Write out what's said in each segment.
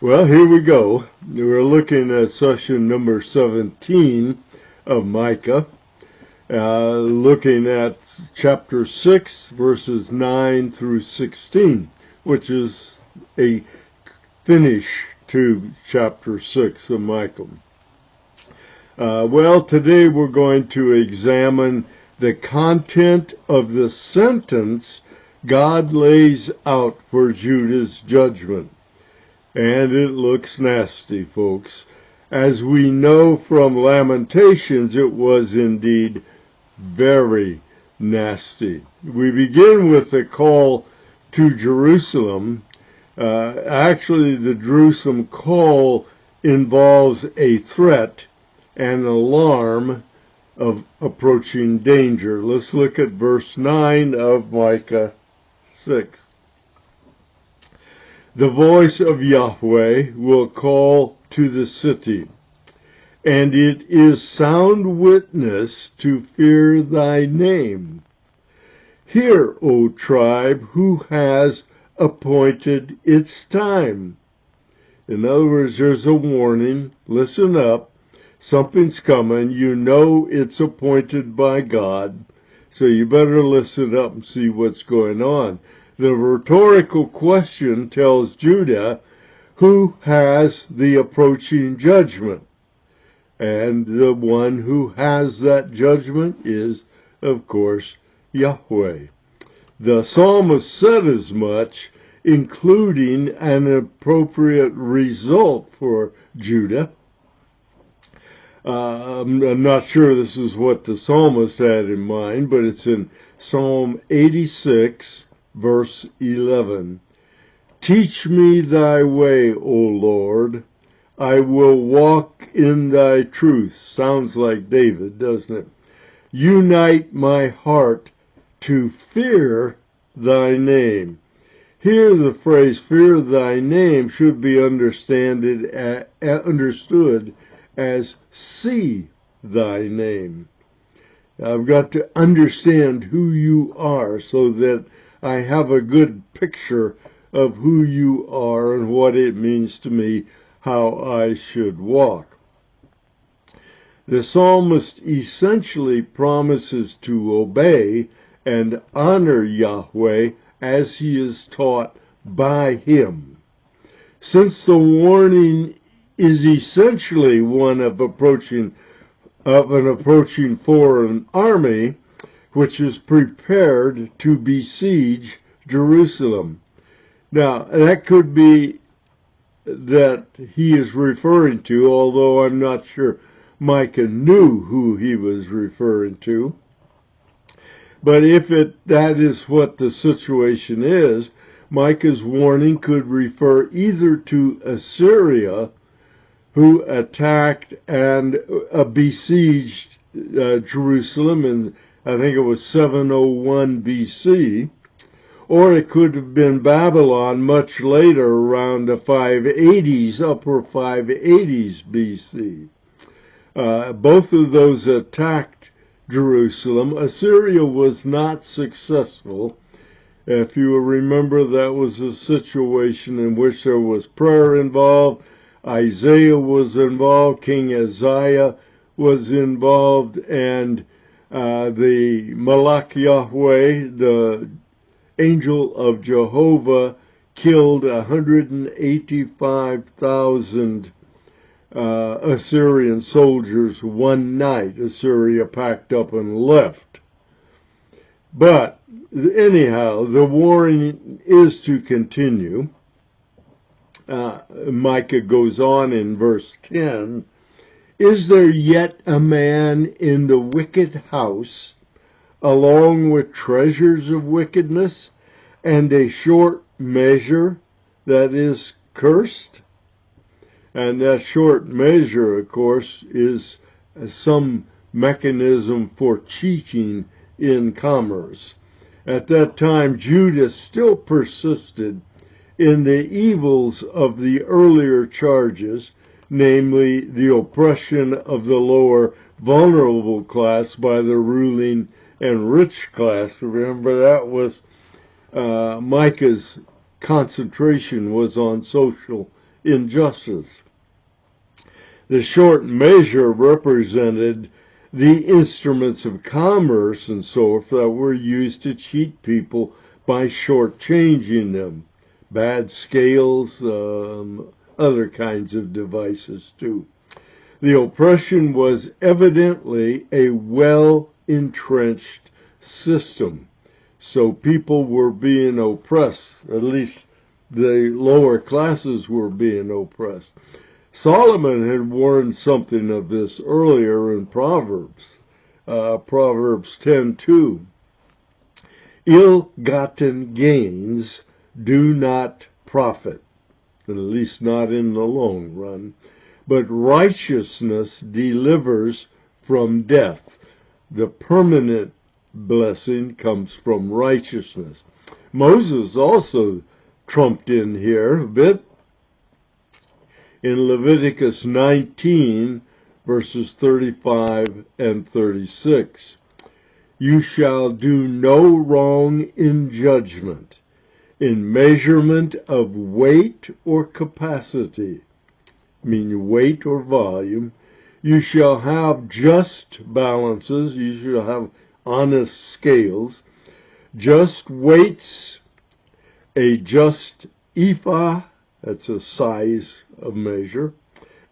Well, here we go. We're looking at session number 17 of Micah, looking at chapter 6, verses 9 through 16, which is a finish to chapter 6 of Micah. Well, today we're going to examine the content of the sentence God lays out for Judah's judgment. And it looks nasty, folks. As we know from Lamentations, it was indeed very nasty. We begin with the call to Jerusalem. Actually, the Jerusalem call involves a threat and alarm of approaching danger. Let's look at verse 9 of Micah 6. The voice of Yahweh will call to the city, and it is sound witness to fear thy name. Hear, O tribe, who has appointed its time. In other words, there's a warning. Listen up. Something's coming. You know it's appointed by God, so you better listen up and see what's going on. The rhetorical question tells Judah who has the approaching judgment. And the one who has that judgment is, of course, Yahweh. The psalmist said as much, including an appropriate result for Judah. I'm not sure this is what the psalmist had in mind, but it's in Psalm 86, verse 11. Teach me thy way, O Lord. I will walk in thy truth. Sounds like David, doesn't it? Unite my heart to fear thy name. Here the phrase fear thy name should be understood as see thy name. I've got to understand who you are so that I have a good picture of who you are and what it means to me, how I should walk. The psalmist essentially promises to obey and honor Yahweh as he is taught by him. Since the warning is essentially one of an approaching foreign army, which is prepared to besiege Jerusalem. Now, that could be that he is referring to, although I'm not sure Micah knew who he was referring to. But if that is what the situation is, Micah's warning could refer either to Assyria, who attacked and besieged Jerusalem in, I think it was 701 BC, or it could have been Babylon much later, around the 580s, upper 580s BC. Both of those attacked Jerusalem. Assyria was not successful. If you remember, that was a situation in which there was prayer involved. Isaiah was involved, King Isaiah was involved, and the Malach Yahweh, the angel of Jehovah, killed 185,000 Assyrian soldiers one night. Assyria packed up and left. But anyhow, the warring is to continue. Micah goes on in verse 10, is there yet a man in the wicked house, along with treasures of wickedness, and a short measure that is cursed? And that short measure, of course, is some mechanism for cheating in commerce. At that time, Judah still persisted in the evils of the earlier charges, namely the oppression of the lower vulnerable class by the ruling and rich class. Remember, that was Micah's concentration was on social injustice. The short measure represented the instruments of commerce and so forth that were used to cheat people by shortchanging them. Bad scales, other kinds of devices too. The oppression was evidently a well-entrenched system. So people were being oppressed, at least the lower classes were being oppressed. Solomon had warned something of this earlier in Proverbs, Proverbs 10:2. Ill-gotten gains do not profit, at least not in the long run, but righteousness delivers from death. The permanent blessing comes from righteousness. Moses also trumped in here a bit. In Leviticus 19, verses 35 and 36. You shall do no wrong in judgment, in measurement of weight or capacity, meaning weight or volume. You shall have just balances, you shall have honest scales, just weights, a just ephah, that's a size of measure,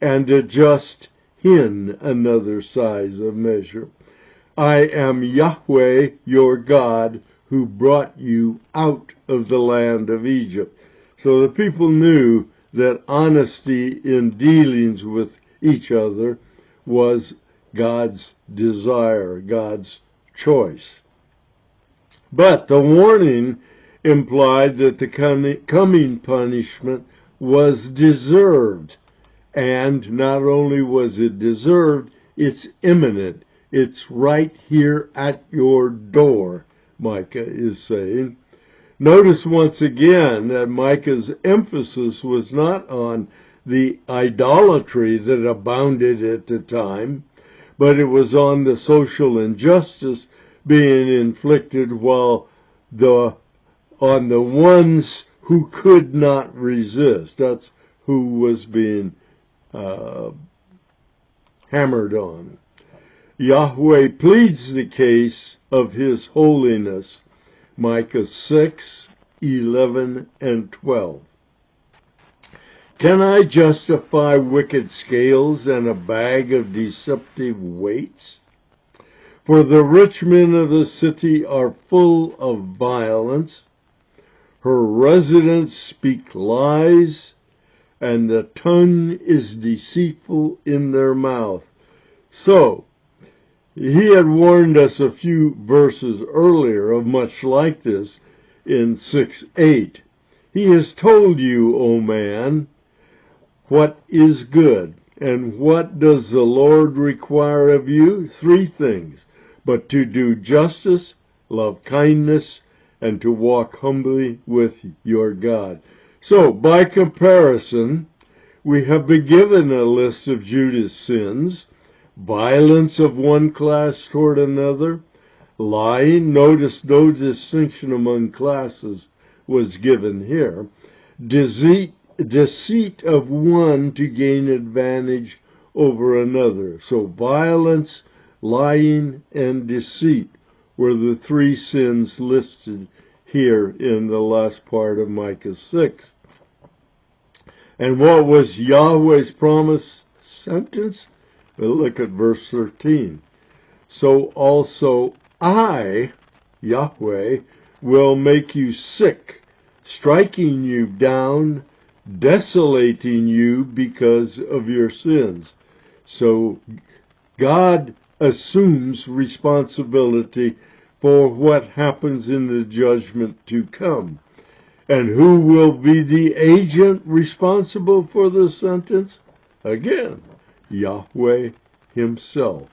and a just hin, another size of measure. I am Yahweh your God who brought you out of the land of Egypt. So the people knew that honesty in dealings with each other was God's desire, God's choice. But the warning implied that the coming punishment was deserved. And not only was it deserved, it's imminent. It's right here at your door, Micah is saying. Notice once again that Micah's emphasis was not on the idolatry that abounded at the time, but it was on the social injustice being inflicted on the ones who could not resist. That's who was being hammered on. Yahweh pleads the case of his holiness. Micah 6, 11, and 12. Can I justify wicked scales and a bag of deceptive weights? For the rich men of the city are full of violence. Her residents speak lies, and the tongue is deceitful in their mouth. So, he had warned us a few verses earlier of much like this in 6:8. He has told you, O man, what is good, and what does the Lord require of you? 3 things, but to do justice, love kindness, and to walk humbly with your God. So, by comparison, we have been given a list of Judah's sins: violence of one class toward another, lying, notice no distinction among classes was given here, deceit of one to gain advantage over another. So violence, lying, and deceit were the 3 sins listed here in the last part of Micah 6. And what was Yahweh's promised sentence? Well, look at verse 13. So also I, Yahweh, will make you sick, striking you down, desolating you because of your sins. So God assumes responsibility for what happens in the judgment to come. And who will be the agent responsible for the sentence? Again, Yahweh himself.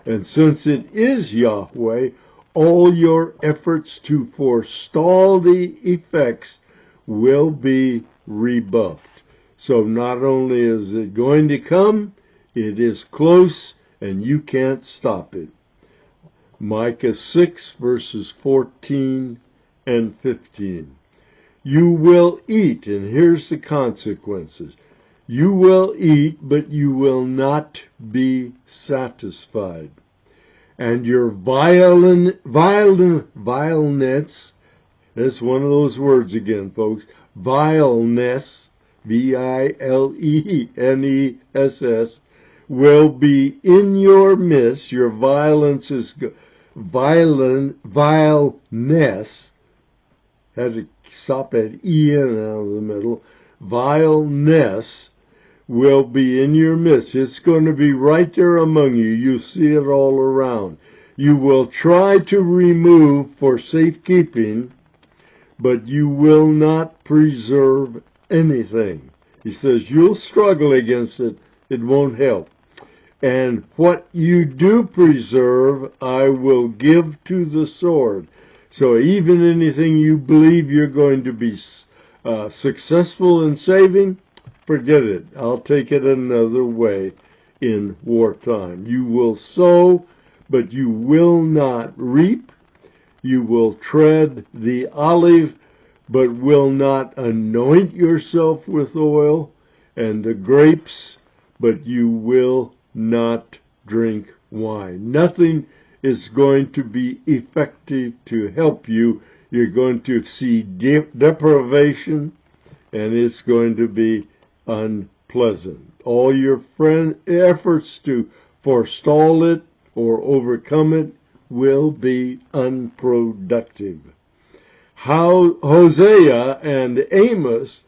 And since it is Yahweh, all your efforts to forestall the effects will be rebuffed. So not only is it going to come, it is close and you can't stop it. Micah 6 verses 14 and 15. You will eat, and here's the consequences. You will eat, but you will not be satisfied. And your vileness, that's one of those words again, folks, vileness, vileness, will be in your midst. Your vileness is vileness, had to stop at en out of the middle. Vileness will be in your midst. It's going to be right there among you. You see it all around. You will try to remove for safekeeping, but you will not preserve anything. He says you'll struggle against it. It won't help. And what you do preserve, I will give to the sword. So even anything you believe you're going to be successful in saving, forget it. I'll take it another way in wartime. You will sow, but you will not reap. You will tread the olive, but will not anoint yourself with oil, and the grapes, but you will not drink wine. Nothing is going to be effective to help you. You're going to see deprivation, and it's going to be unpleasant. All your efforts to forestall it or overcome it will be unproductive. How Hosea and Amos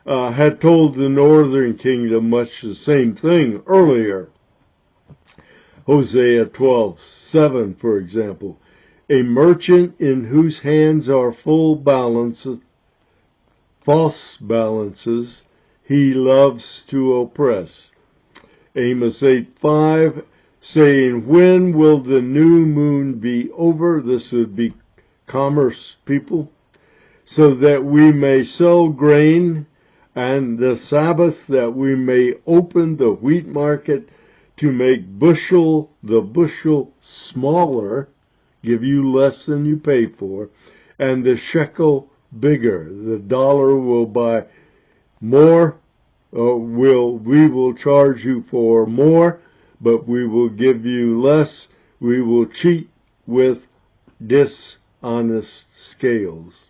had told the northern kingdom much the same thing earlier. Hosea 12:7, for example, a merchant in whose hands are false balances, he loves to oppress. Amos 8:5, saying, when will the new moon be over? This would be commerce people. So that we may sell grain, and the Sabbath, that we may open the wheat market, to make the bushel smaller, give you less than you pay for, and the shekel bigger. The dollar will buy more, we will charge you for more, but we will give you less. We will cheat with dishonest scales.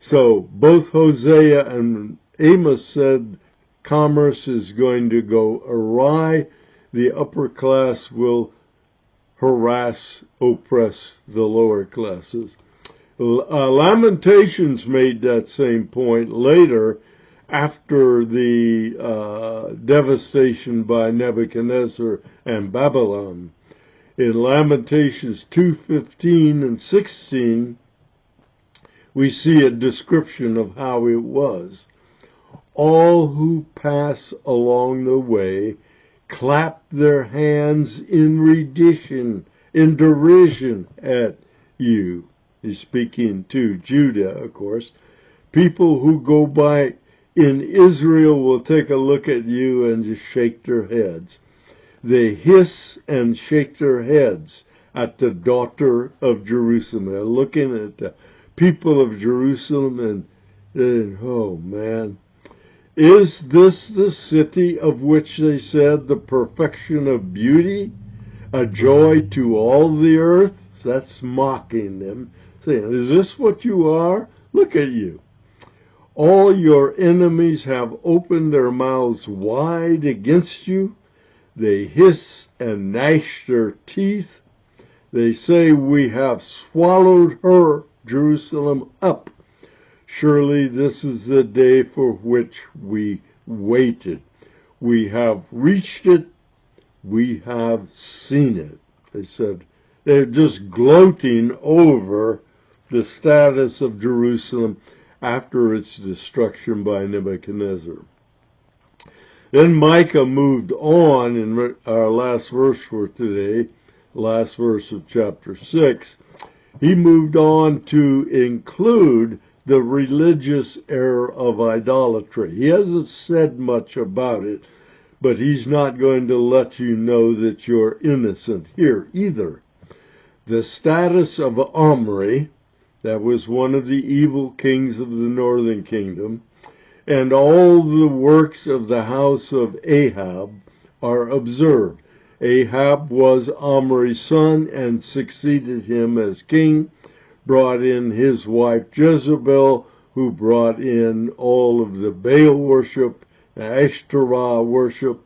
So both Hosea and Amos said commerce is going to go awry. The upper class will harass, oppress the lower classes. Lamentations made that same point later after the devastation by Nebuchadnezzar and Babylon. In Lamentations 2:15 and 16, we see a description of how it was. All who pass along the way clap their hands in derision at you. He's speaking to Judah, of course. People who go by in Israel will take a look at you and just shake their heads. They hiss and shake their heads at the daughter of Jerusalem. They're looking at the people of Jerusalem and oh man, is this the city of which they said the perfection of beauty, a joy to all the earth? That's mocking them, saying, is this what you are? Look at you. All your enemies have opened their mouths wide against you. They hiss and gnash their teeth. They say, we have swallowed her, Jerusalem, up. Surely this is the day for which we waited. We have reached it. We have seen it. They said they're just gloating over the status of Jerusalem after its destruction by Nebuchadnezzar. Then Micah moved on in our last verse for today, last verse of chapter 6. He moved on to include the religious error of idolatry. He hasn't said much about it, but he's not going to let you know that you're innocent here either. The status of Omri, that was one of the evil kings of the northern kingdom, and all the works of the house of Ahab are observed. Ahab was Omri's son and succeeded him as king, brought in his wife Jezebel, who brought in all of the Baal worship, Ashtoreth worship.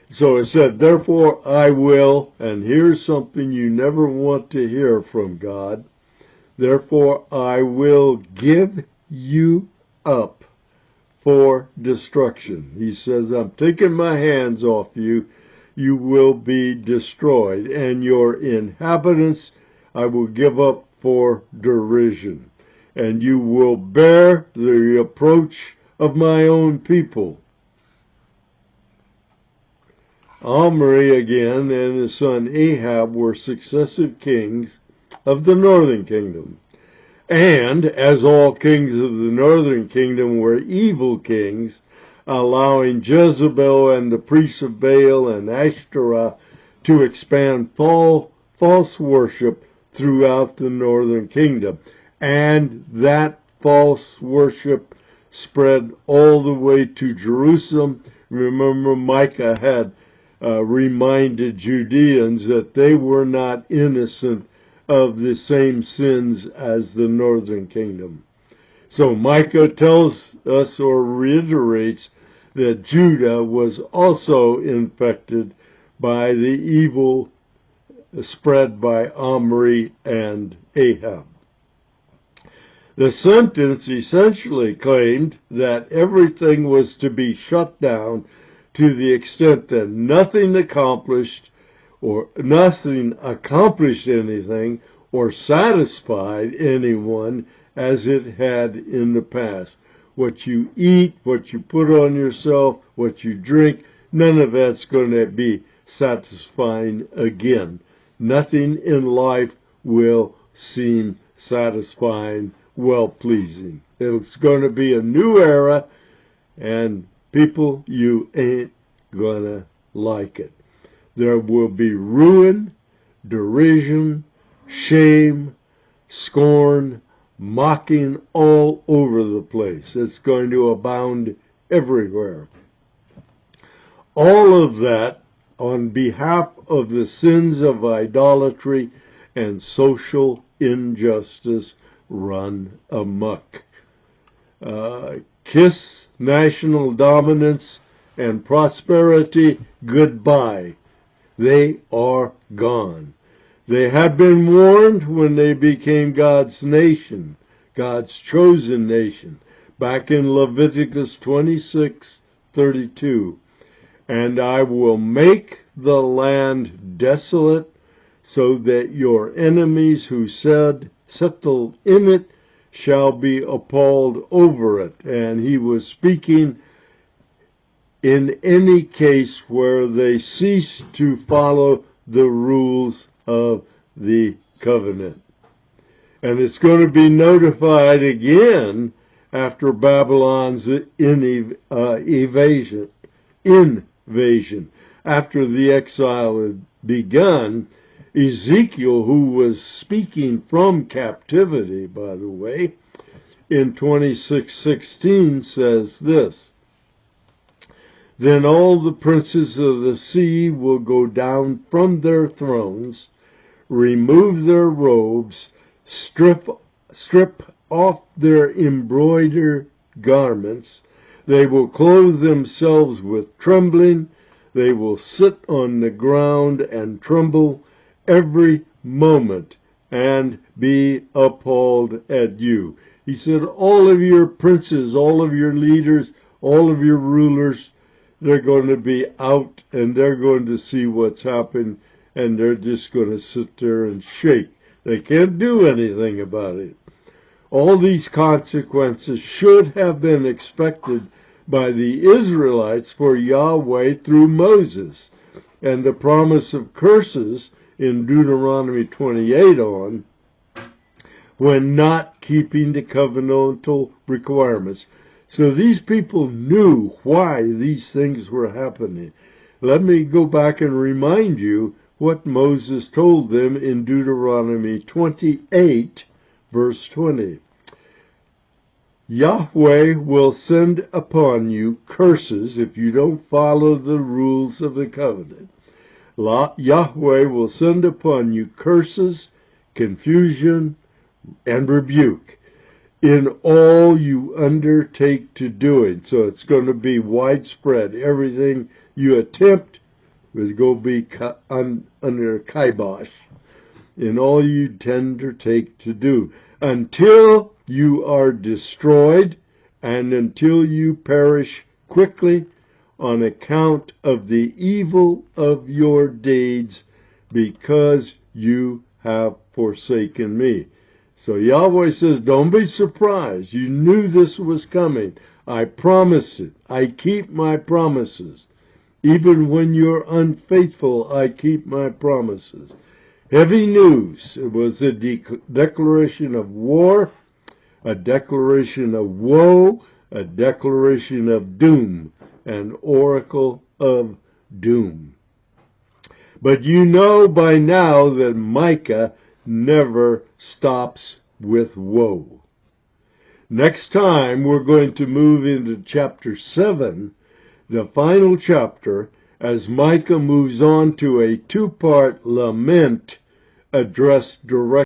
So it said, therefore I will, and here's something you never want to hear from God, therefore I will give you up for destruction. He says, I'm taking my hands off you. You will be destroyed, and your inhabitants I will give up for derision, and you will bear the reproach of my own people. Omri again and his son Ahab were successive kings of the northern kingdom. And, as all kings of the northern kingdom were evil kings, allowing Jezebel and the priests of Baal and Ashtoreth to expand false worship throughout the northern kingdom. And that false worship spread all the way to Jerusalem. Remember, Micah had reminded Judeans that they were not innocent of the same sins as the northern kingdom. So Micah tells us or reiterates that Judah was also infected by the evil spread by Omri and Ahab. The sentence essentially claimed that everything was to be shut down to the extent that nothing accomplished anything or satisfied anyone as it had in the past. What you eat, what you put on yourself, what you drink, none of that's going to be satisfying again. Nothing in life will seem satisfying, well-pleasing. It's going to be a new era, and people, you ain't gonna like it. There will be ruin, derision, shame, scorn, mocking all over the place. It's going to abound everywhere. All of that on behalf of the sins of idolatry and social injustice run amok. Kiss national dominance and prosperity goodbye. They are gone. They had been warned when they became God's nation, God's chosen nation, back in Leviticus 26:32. And I will make the land desolate, so that your enemies who settled in it shall be appalled over it. And he was speaking in any case where they cease to follow the rules of the covenant. And it's going to be notified again after Babylon's invasion. After the exile had begun, Ezekiel, who was speaking from captivity, by the way, in 26:16 says this, Then all the princes of the sea will go down from their thrones, remove their robes, strip off their embroidered garments. They will clothe themselves with trembling. They will sit on the ground and tremble every moment and be appalled at you. He said, all of your princes, all of your leaders, all of your rulers, they're going to be out and they're going to see what's happened, and they're just going to sit there and shake. They can't do anything about it. All these consequences should have been expected by the Israelites for Yahweh through Moses, and the promise of curses in Deuteronomy 28 on, when not keeping the covenantal requirements. So these people knew why these things were happening. Let me go back and remind you what Moses told them in Deuteronomy 28, verse 20. Yahweh will send upon you curses if you don't follow the rules of the covenant. Yahweh will send upon you curses, confusion, and rebuke in all you undertake to do it. So it's going to be widespread. Everything you attempt is going to be under kibosh in all you undertake to do, until you are destroyed and until you perish quickly on account of the evil of your deeds, because you have forsaken me. So Yahweh says, don't be surprised. You knew this was coming. I promised it. I keep my promises. Even when you're unfaithful, I keep my promises. Heavy news. It was a declaration of war, a declaration of woe, a declaration of doom, an oracle of doom. But you know by now that Micah never stops with woe. Next time, we're going to move into chapter 7, the final chapter, as Micah moves on to a two-part lament addressed directly